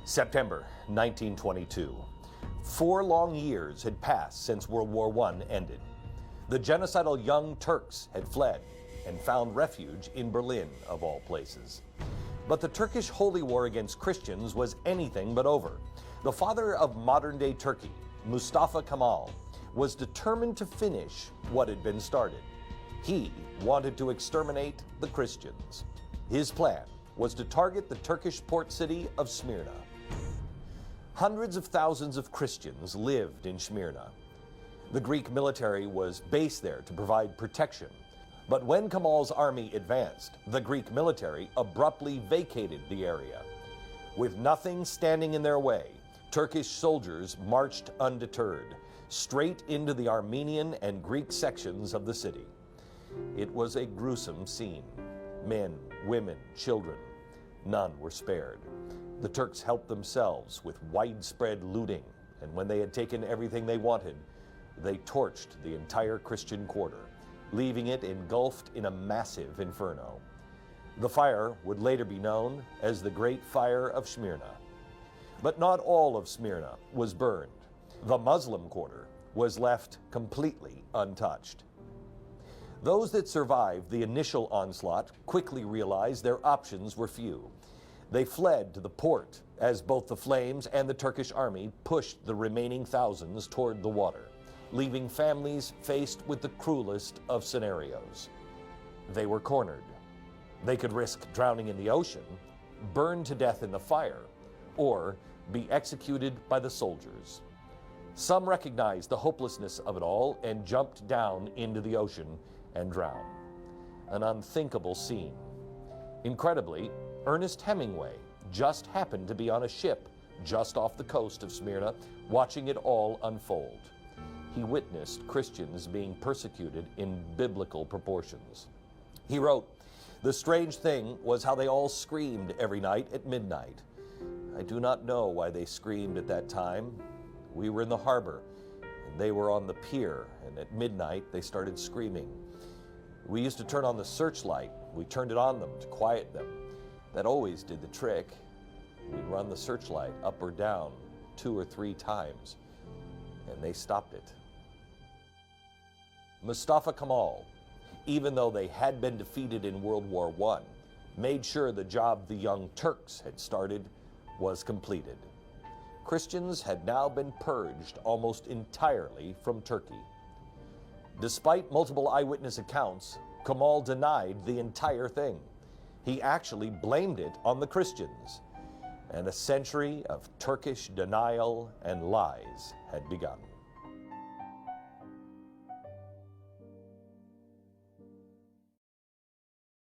September 1922. 4 long years had passed since World War I ended. The genocidal Young Turks had fled and found refuge in Berlin, of all places. But the Turkish holy war against Christians was anything but over. The father of modern-day Turkey, Mustafa Kemal, was determined to finish what had been started. He wanted to exterminate the Christians. His plan was to target the Turkish port city of Smyrna. Hundreds of thousands of Christians lived in Smyrna. The Greek military was based there to provide protection. But when Kemal's army advanced, the Greek military abruptly vacated the area. With nothing standing in their way, Turkish soldiers marched undeterred, straight into the Armenian and Greek sections of the city. It was a gruesome scene. Men, women, children, none were spared. The Turks helped themselves with widespread looting, and when they had taken everything they wanted, they torched the entire Christian quarter, leaving it engulfed in a massive inferno. The fire would later be known as the Great Fire of Smyrna. But not all of Smyrna was burned. The Muslim quarter was left completely untouched. Those that survived the initial onslaught quickly realized their options were few. They fled to the port as both the flames and the Turkish army pushed the remaining thousands toward the water, leaving families faced with the cruelest of scenarios. They were cornered. They could risk drowning in the ocean, burn to death in the fire, or be executed by the soldiers. Some recognized the hopelessness of it all and jumped down into the ocean and drowned. An unthinkable scene. Incredibly, Emest Hemingway just happened to be on a ship just off the coast of Smyrna, watching it all unfold. He witnessed Christians being persecuted in biblical proportions. He wrote, "The strange thing was how they all screamed every night at midnight. I do not know why they screamed at that time. We were in the harbor, and they were on the pier, and at midnight they started screaming. We used to turn on the searchlight. We turned it on them to quiet them. That always did the trick. We'd run the searchlight up or down 2 or 3 times, and they stopped it." Mustafa Kemal, even though they had been defeated in World War I, made sure the job the Young Turks had started was completed. Christians had now been purged almost entirely from Turkey. Despite multiple eyewitness accounts, Kemal denied the entire thing. He actually blamed it on the Christians, and a century of Turkish denial and lies had begun.